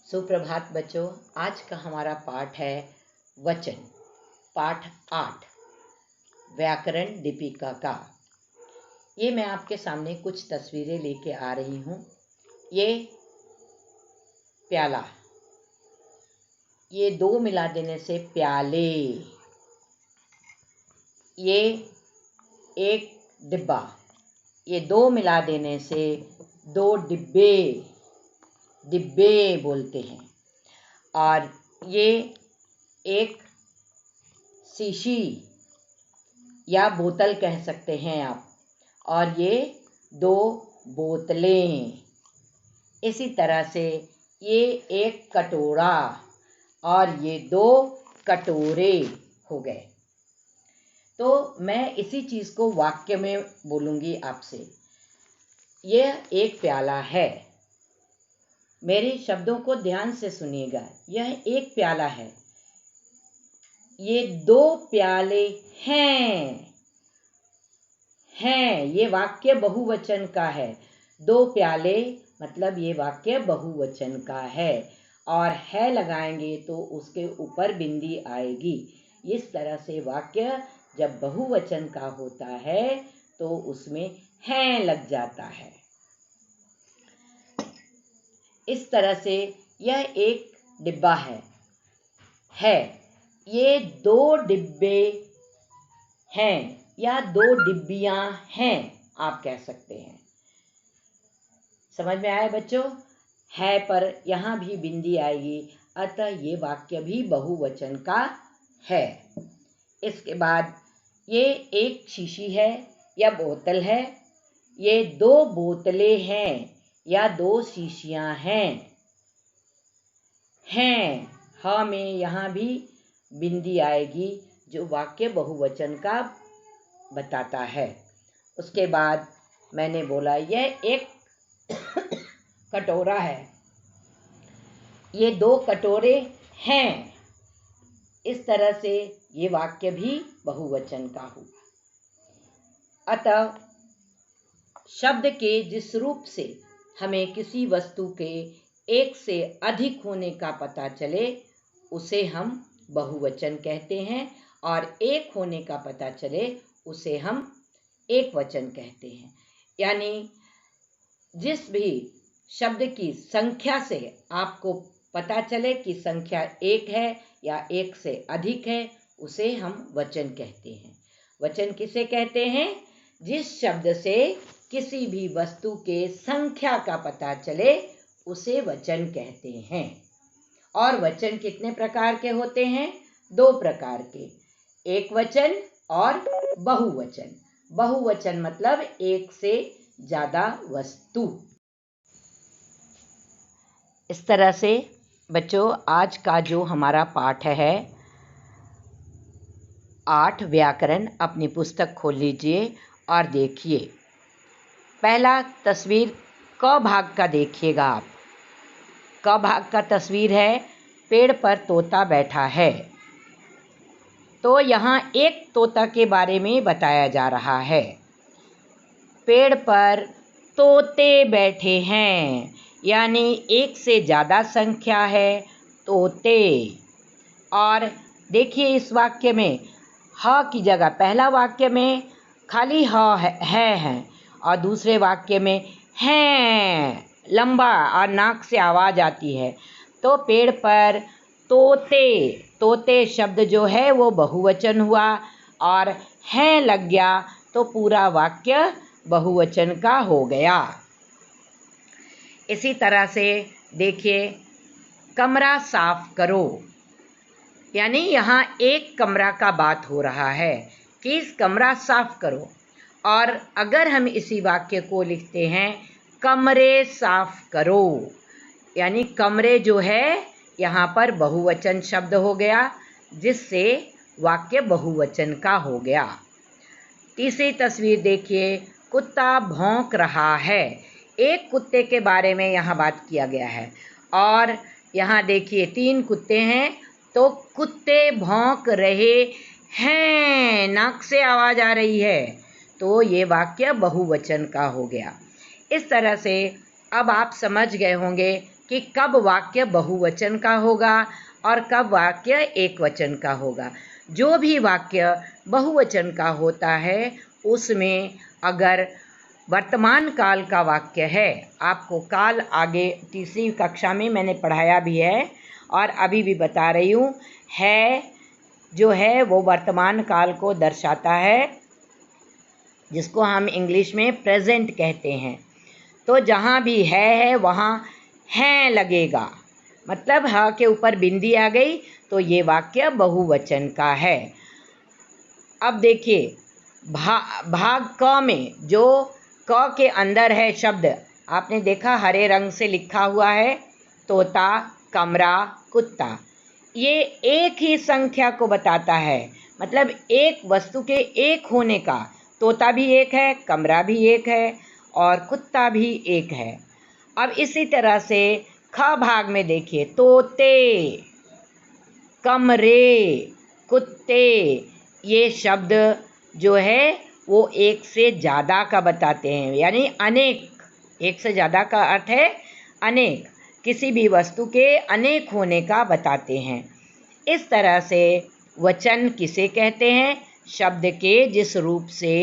सुप्रभात बच्चों। आज का हमारा पाठ है वचन, पाठ 8 व्याकरण दीपिका का। ये मैं आपके सामने कुछ तस्वीरें लेके आ रही हूँ। ये प्याला, ये दो मिला देने से प्याले। ये एक डिब्बा, ये दो मिला देने से दो डिब्बे, डिब्बे बोलते हैं। और ये एक शीशी या बोतल कह सकते हैं आप, और ये दो बोतलें। इसी तरह से ये एक कटोरा और ये दो कटोरे हो गए। तो मैं इसी चीज़ को वाक्य में बोलूँगी आपसे। यह एक प्याला है। मेरे शब्दों को ध्यान से सुनिएगा। यह एक प्याला है। ये दो प्याले हैं। ये वाक्य बहुवचन का है। दो प्याले मतलब ये वाक्य बहुवचन का है। और है लगाएंगे तो उसके ऊपर बिंदी आएगी। इस तरह से वाक्य जब बहुवचन का होता है तो उसमें है लग जाता है। इस तरह से यह एक डिब्बा है। ये दो डिब्बे हैं या दो डिब्बियां हैं, आप कह सकते हैं। समझ में आया बच्चों? है पर यहाँ भी बिंदी आएगी, अतः ये वाक्य भी बहुवचन का है। इसके बाद ये एक शीशी है या बोतल है। ये दो बोतलें हैं या दो शीशियां हैं। हाँ में यहाँ भी बिंदी आएगी जो वाक्य बहुवचन का बताता है। उसके बाद मैंने बोला यह एक कटोरा है। ये दो कटोरे हैं। इस तरह से ये वाक्य भी बहुवचन का हुआ। अतः शब्द के जिस रूप से हमें किसी वस्तु के एक से अधिक होने का पता चले उसे हम बहुवचन कहते हैं, और एक होने का पता चले उसे हम एक वचन कहते हैं। यानी जिस भी शब्द की संख्या से आपको पता चले कि संख्या एक है या एक से अधिक है, उसे हम वचन कहते हैं। वचन किसे कहते हैं? जिस शब्द से किसी भी वस्तु के संख्या का पता चले उसे वचन कहते हैं। और वचन कितने प्रकार के होते हैं? दो प्रकार के, एक वचन और बहुवचन। बहुवचन मतलब एक से ज्यादा वस्तु। इस तरह से बच्चों आज का जो हमारा पाठ है 8 व्याकरण, अपनी पुस्तक खोल लीजिए और देखिए। पहला तस्वीर क भाग का देखिएगा आप। क भाग का तस्वीर है, पेड़ पर तोता बैठा है। तो यहाँ एक तोता के बारे में बताया जा रहा है। पेड़ पर तोते बैठे हैं, यानी एक से ज़्यादा संख्या है तोते। और देखिए इस वाक्य में ह की जगह पहला वाक्य में खाली ह है और दूसरे वाक्य में हैं लंबा और नाक से आवाज़ आती है। तो पेड़ पर तोते शब्द जो है वो बहुवचन हुआ और हैं लग गया तो पूरा वाक्य बहुवचन का हो गया। इसी तरह से देखिए, कमरा साफ करो, यानी यहाँ एक कमरा का बात हो रहा है कि इस कमरा साफ करो। और अगर हम इसी वाक्य को लिखते हैं कमरे साफ करो, यानी कमरे जो है यहाँ पर बहुवचन शब्द हो गया, जिससे वाक्य बहुवचन का हो गया। तीसरी तस्वीर देखिए, कुत्ता भौंक रहा है। एक कुत्ते के बारे में यहाँ बात किया गया है और यहाँ देखिए 3 कुत्ते हैं तो कुत्ते भौंक रहे हैं, नाक से आवाज़ आ रही है, तो ये वाक्य बहुवचन का हो गया। इस तरह से अब आप समझ गए होंगे कि कब वाक्य बहुवचन का होगा और कब वाक्य एकवचन का होगा। जो भी वाक्य बहुवचन का होता है उसमें अगर वर्तमान काल का वाक्य है, आपको काल आगे तीसरी कक्षा में मैंने पढ़ाया भी है और अभी भी बता रही हूँ, है जो है वो वर्तमान काल को दर्शाता है, जिसको हम इंग्लिश में प्रेजेंट कहते हैं। तो जहाँ भी है वहाँ हैं लगेगा, मतलब ह के ऊपर बिंदी आ गई तो ये वाक्य बहुवचन का है। अब देखिए भाग क में जो क के अंदर है शब्द, आपने देखा हरे रंग से लिखा हुआ है, तोता, कमरा, कुत्ता। ये एक ही संख्या को बताता है, मतलब एक वस्तु के एक होने का। तोता भी एक है, कमरा भी एक है और कुत्ता भी एक है। अब इसी तरह से ख भाग में देखिए, तोते, कमरे, कुत्ते, ये शब्द जो है वो एक से ज़्यादा का बताते हैं, यानी अनेक। एक से ज़्यादा का अर्थ है अनेक, किसी भी वस्तु के अनेक होने का बताते हैं। इस तरह से वचन किसे कहते हैं? शब्द के जिस रूप से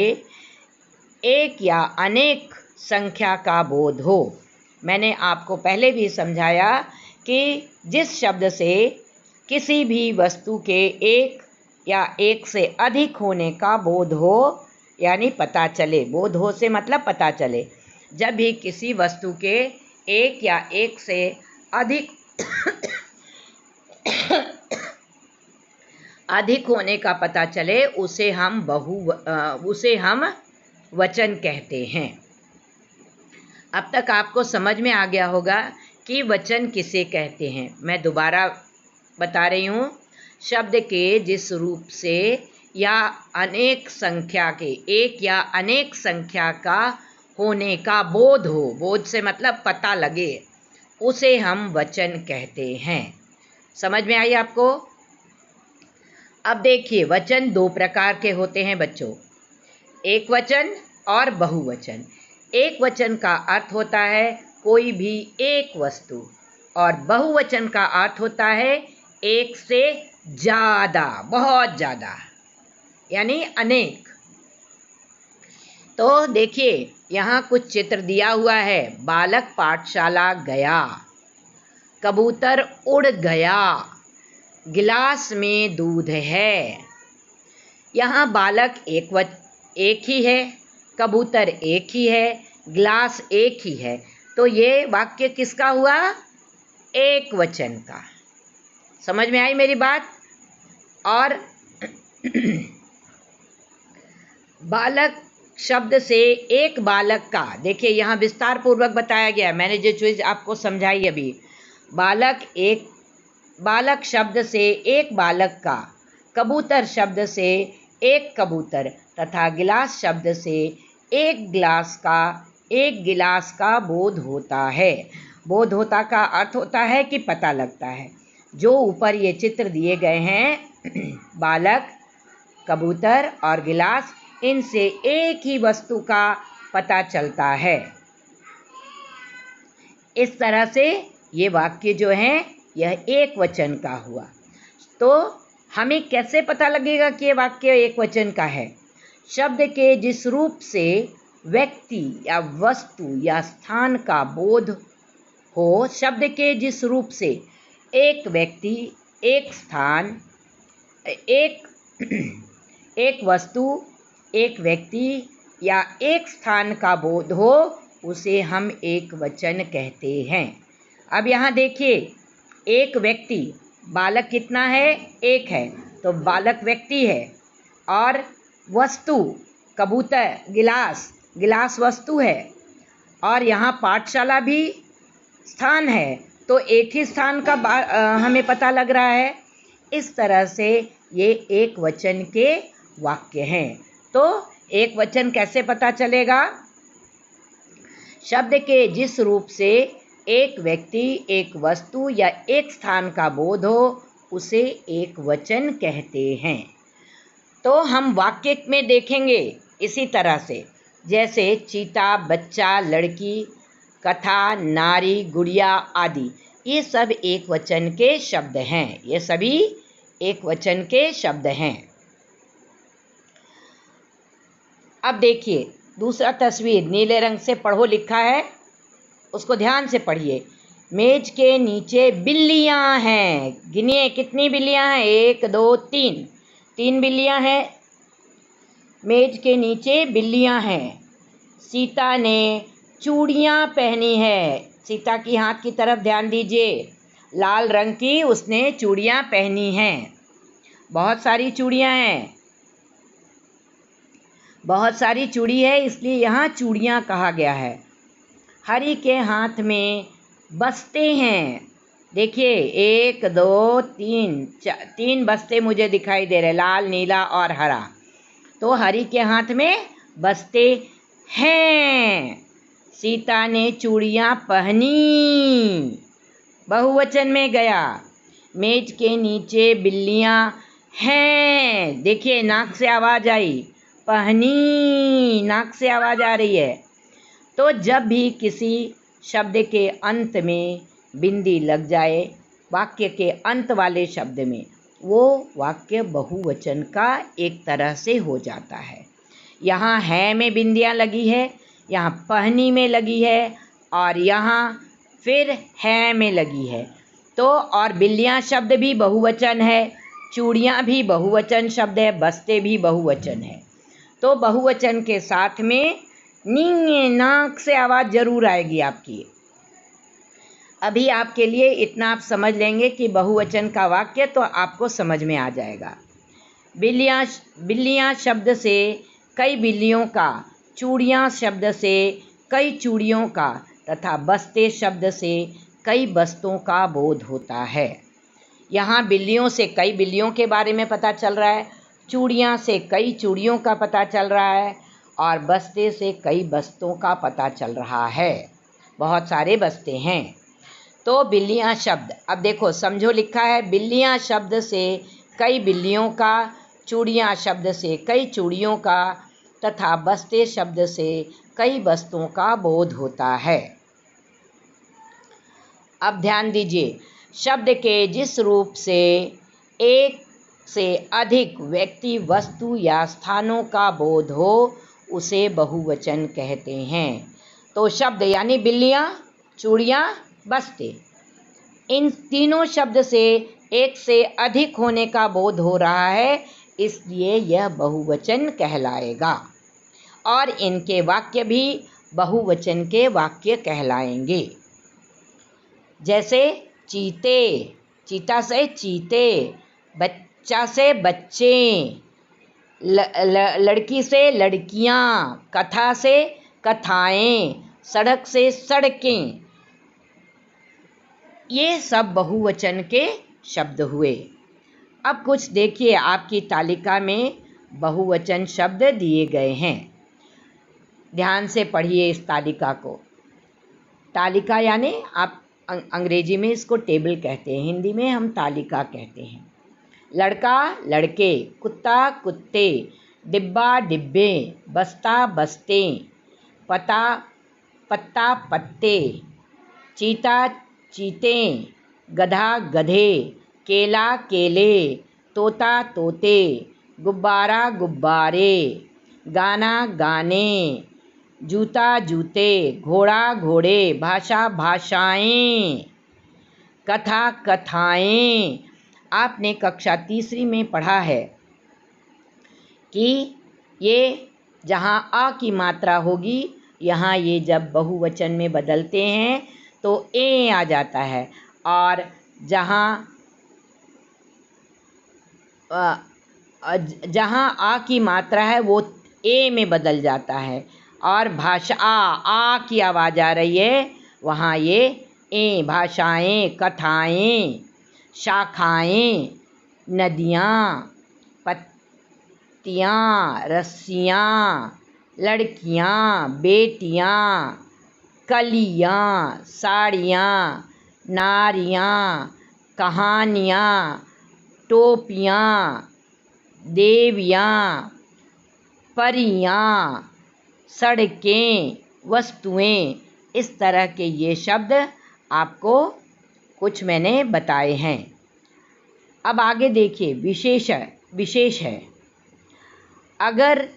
एक या अनेक संख्या का बोध हो। मैंने आपको पहले भी समझाया कि जिस शब्द से किसी भी वस्तु के एक या एक से अधिक होने का बोध हो, यानी पता चले। बोध हो से मतलब पता चले। जब भी किसी वस्तु के एक या एक से अधिक अधिक होने का पता चले, उसे हम वचन कहते हैं। अब तक आपको समझ में आ गया होगा कि वचन किसे कहते हैं। मैं दोबारा बता रही हूँ, शब्द के जिस रूप से या अनेक संख्या के, एक या अनेक संख्या का होने का बोध हो, बोध से मतलब पता लगे, उसे हम वचन कहते हैं। समझ में आई आपको? अब देखिए, वचन दो प्रकार के होते हैं बच्चों, एक वचन और बहुवचन। एक वचन का अर्थ होता है कोई भी एक वस्तु, और बहुवचन का अर्थ होता है एक से ज़्यादा, बहुत ज़्यादा, यानी अनेक। तो देखिए यहाँ कुछ चित्र दिया हुआ है। बालक पाठशाला गया, कबूतर उड़ गया, गिलास में दूध है। यहाँ बालक एक ही है, कबूतर एक ही है, गिलास एक ही है। तो ये वाक्य किसका हुआ? एक वचन का। समझ में आई मेरी बात? और बालक शब्द से एक बालक का, देखिए यहाँ विस्तार पूर्वक बताया गया है, मैंने जो चीज़ आपको समझाई अभी। बालक शब्द से एक बालक का, कबूतर शब्द से एक कबूतर तथा गिलास शब्द से एक गिलास का बोध होता है। बोध होता का अर्थ होता है कि पता लगता है। जो ऊपर ये चित्र दिए गए हैं, बालक, कबूतर और गिलास, इनसे एक ही वस्तु का पता चलता है। इस तरह से ये वाक्य जो है यह एक वचन का हुआ। तो हमें कैसे पता लगेगा कि ये वाक्य एक वचन का है? शब्द के जिस रूप से व्यक्ति या वस्तु या स्थान का बोध हो, शब्द के जिस रूप से एक व्यक्ति, एक स्थान, एक वस्तु, एक व्यक्ति या एक स्थान का बोध हो, उसे हम एक वचन कहते हैं। अब यहाँ देखिए, एक व्यक्ति, बालक कितना है? एक है, तो बालक व्यक्ति है। और वस्तु, कबूतर, गिलास वस्तु है। और यहाँ पाठशाला भी स्थान है, तो एक ही स्थान का हमें पता लग रहा है। इस तरह से ये एक वचन के वाक्य हैं। तो एक वचन कैसे पता चलेगा? शब्द के जिस रूप से एक व्यक्ति, एक वस्तु या एक स्थान का बोध हो, उसे एक वचन कहते हैं। तो हम वाक्य में देखेंगे इसी तरह से, जैसे चीता, बच्चा, लड़की, कथा, नारी, गुड़िया आदि, ये सब एक वचन के शब्द हैं। ये सभी एक वचन के शब्द हैं। अब देखिए दूसरा तस्वीर, नीले रंग से पढ़ो लिखा है, उसको ध्यान से पढ़िए। मेज के नीचे बिल्लियां हैं। गिनिए कितनी बिल्लियां हैं? 1 2 3, 3 बिल्लियां हैं। मेज के नीचे बिल्लियां हैं। सीता ने चूड़ियां पहनी है। सीता की हाथ की तरफ ध्यान दीजिए। लाल रंग की उसने चूड़ियां पहनी हैं। बहुत सारी चूड़ियां हैं, बहुत सारी चूड़ी है, इसलिए यहाँ चूड़ियां कहा गया है। हरि के हाथ में बस्ते हैं। देखिए 1 2 3, 3 बस्ते मुझे दिखाई दे रहे, लाल, नीला और हरा। तो हरि के हाथ में बस्ते हैं। सीता ने चूड़ियां पहनी, बहुवचन में गया। मेज के नीचे बिल्लियां हैं। देखिए नाक से आवाज आई, पहनी, नाक से आवाज आ रही है। तो जब भी किसी शब्द के अंत में बिंदी लग जाए, वाक्य के अंत वाले शब्द में, वो वाक्य बहुवचन का एक तरह से हो जाता है। यहाँ है में बिंदियाँ लगी है, यहाँ पहनी में लगी है, और यहाँ फिर है में लगी है। तो और बिल्लियाँ शब्द भी बहुवचन है, चूड़ियाँ भी बहुवचन शब्द है, बस्ते भी बहुवचन है। तो बहुवचन के साथ में नी, नाक से आवाज़ जरूर आएगी आपकी। अभी आपके लिए इतना आप समझ लेंगे कि बहुवचन का वाक्य तो आपको समझ में आ जाएगा। बिल्लियाँ शब्द से कई बिल्लियों का, चूड़ियाँ शब्द से कई चूड़ियों का तथा बस्ते शब्द से कई बस्तों का बोध होता है। यहाँ बिल्लियों से कई बिल्लियों के बारे में पता चल रहा है, चूड़ियाँ से कई चूड़ियों का पता चल रहा है, और बस्ते से कई बस्तों का पता चल रहा है। बहुत सारे बस्ते हैं। तो बिल्लियाँ शब्द, अब देखो समझो लिखा है, बिल्लियाँ शब्द से कई बिल्लियों का, चूड़ियाँ शब्द से कई चूड़ियों का तथा बस्ते शब्द से कई बस्तों का बोध होता है। अब ध्यान दीजिए, शब्द के जिस रूप से एक से अधिक व्यक्ति, वस्तु या स्थानों का बोध हो उसे बहुवचन कहते हैं। तो शब्द यानी बिल्लियाँ, चूड़ियाँ, बस्ते, इन तीनों शब्द से एक से अधिक होने का बोध हो रहा है, इसलिए यह बहुवचन कहलाएगा, और इनके वाक्य भी बहुवचन के वाक्य कहलाएंगे। जैसे चीते, चीता से चीते, बच्चा से बच्चे, लड़की से लड़कियाँ, कथा से कथाएं, सड़क से सड़कें, ये सब बहुवचन के शब्द हुए। अब कुछ देखिए, आपकी तालिका में बहुवचन शब्द दिए गए हैं, ध्यान से पढ़िए इस तालिका को। तालिका यानी आप अंग्रेजी में इसको टेबल कहते हैं, हिंदी में हम तालिका कहते हैं। लड़का लड़के, कुत्ता कुत्ते, डिब्बा डिब्बे, बस्ता बस्ते, पत्ता पत्ता पत्ते, चीता चीते, गधा गधे, केला केले, तोता तोते, गुब्बारा गुब्बारे, गाना गाने, जूता जूते, घोड़ा घोड़े, भाषा भाषाएं, कथा कथाएं। आपने कक्षा तीसरी में पढ़ा है कि ये जहाँ आ की मात्रा होगी, यहाँ ये जब बहुवचन में बदलते हैं तो ए आ जाता है, और जहाँ आ की मात्रा है वो ए में बदल जाता है, और भाषा आ की आवाज़ आ रही है, वहाँ ये ए, भाषाएं, कथाएं, शाखाएं, नदियाँ, पत्तियाँ, रस्सियाँ, लड़कियाँ, बेटियाँ, कलियाँ, साड़ियाँ, नारियाँ, कहानियाँ, टोपियाँ, देवियाँ, परियाँ, सड़कें, वस्तुएं, इस तरह के ये शब्द आपको कुछ मैंने बताए हैं। अब आगे देखिए, विशेष है। अगर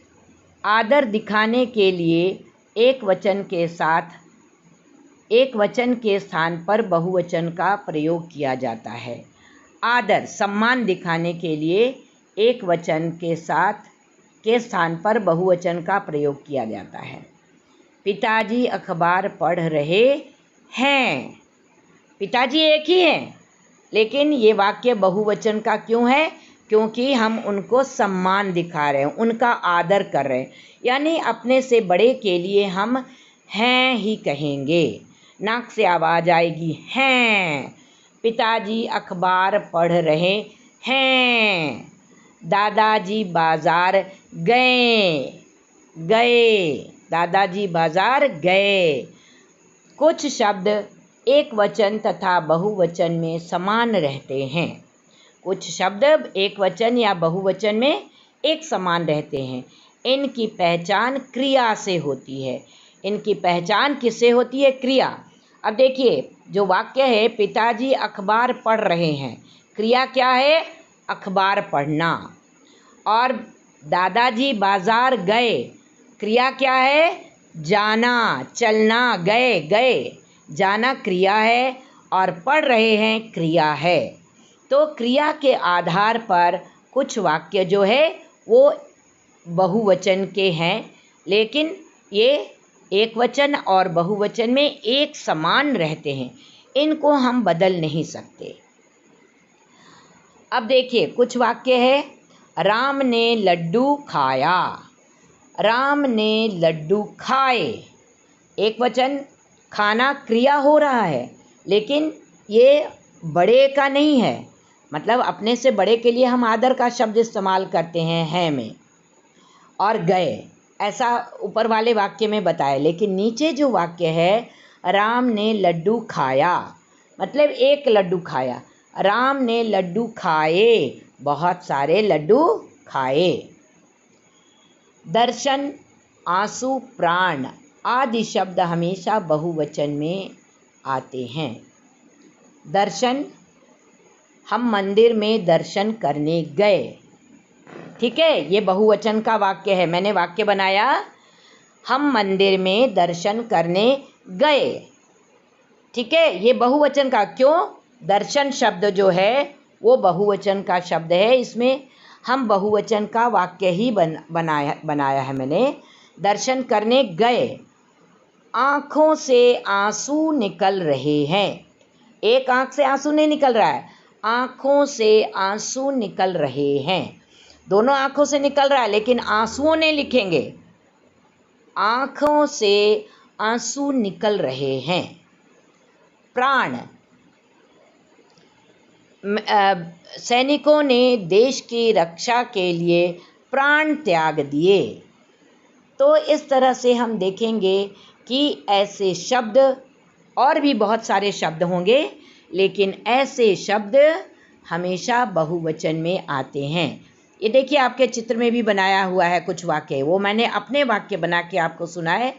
आदर दिखाने के लिए एक वचन के स्थान पर बहुवचन का प्रयोग किया जाता है। आदर, सम्मान दिखाने के लिए एक वचन के स्थान पर बहुवचन का प्रयोग किया जाता है। पिताजी अखबार पढ़ रहे हैं। पिताजी एक ही हैं, लेकिन ये वाक्य बहुवचन का क्यों है? क्योंकि हम उनको सम्मान दिखा रहे हैं, उनका आदर कर रहे हैं। यानी अपने से बड़े के लिए हम हैं ही कहेंगे, नाक से आवाज़ आएगी हैं। पिताजी अखबार पढ़ रहे हैं। दादाजी बाजार गए। दादाजी बाजार गए। कुछ शब्द एक वचन तथा बहुवचन में समान रहते हैं। कुछ शब्द एक वचन या बहुवचन में एक समान रहते हैं। इनकी पहचान क्रिया से होती है। इनकी पहचान किससे होती है? क्रिया। अब देखिए, जो वाक्य है पिताजी अखबार पढ़ रहे हैं, क्रिया क्या है? अखबार पढ़ना। और दादाजी बाजार गए, क्रिया क्या है? जाना, चलना। गए जाना क्रिया है और पढ़ रहे हैं क्रिया है। तो क्रिया के आधार पर कुछ वाक्य जो है वो बहुवचन के हैं, लेकिन ये एक वचन और बहुवचन में एक समान रहते हैं। इनको हम बदल नहीं सकते। अब देखिए, कुछ वाक्य है। राम ने लड्डू खाया। राम ने लड्डू खाए। एक वचन, खाना क्रिया हो रहा है, लेकिन ये बड़े का नहीं है। मतलब अपने से बड़े के लिए हम आदर का शब्द इस्तेमाल करते हैं है में। और गए, ऐसा ऊपर वाले वाक्य में बताया, लेकिन नीचे जो वाक्य है राम ने लड्डू खाया, मतलब एक लड्डू खाया। राम ने लड्डू खाए, बहुत सारे लड्डू खाए। दर्शन, आंसू, प्राण आदि शब्द हमेशा बहुवचन में आते हैं। दर्शन, हम मंदिर में दर्शन करने गए। ठीक है, ये बहुवचन का वाक्य है। मैंने वाक्य बनाया, हम मंदिर में दर्शन करने गए। ठीक है, ये बहुवचन का, क्यों? दर्शन शब्द जो है वो बहुवचन का शब्द है। इसमें हम बहुवचन का वाक्य ही बनाया है मैंने। दर्शन करने गए। आँखों से आंसू निकल रहे हैं। एक आँख से आंसू नहीं निकल रहा है, आँखों से आंसू निकल रहे हैं। दोनों आँखों से निकल रहा है, लेकिन आंसुओं नहीं लिखेंगे। आँखों से आंसू निकल रहे हैं। प्राण, सैनिकों ने देश की रक्षा के लिए प्राण त्याग दिए। तो इस तरह से हम देखेंगे कि ऐसे शब्द, और भी बहुत सारे शब्द होंगे, लेकिन ऐसे शब्द हमेशा बहुवचन में आते हैं। ये देखिए, आपके चित्र में भी बनाया हुआ है कुछ वाक्य, वो मैंने अपने वाक्य बना के आपको सुनाए।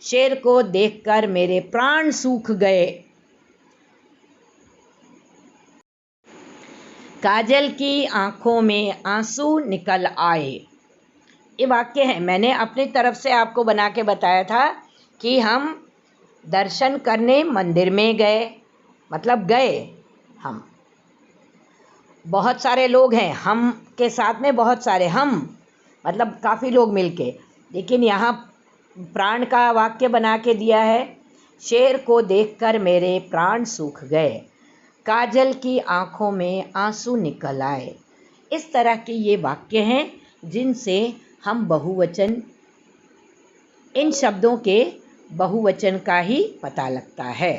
शेर को देखकर मेरे प्राण सूख गए। काजल की आंखों में आंसू निकल आए। ये वाक्य है, मैंने अपनी तरफ से आपको बना के बताया था कि हम दर्शन करने मंदिर में गए, मतलब गए हम। बहुत सारे लोग हैं, हम के साथ में बहुत सारे, हम मतलब काफ़ी लोग मिलके, लेकिन यहाँ प्राण का वाक्य बना के दिया है। शेर को देखकर मेरे प्राण सूख गए। काजल की आंखों में आंसू निकल आए। इस तरह के ये वाक्य हैं जिनसे हम बहुवचन, इन शब्दों के बहुवचन का ही पता लगता है।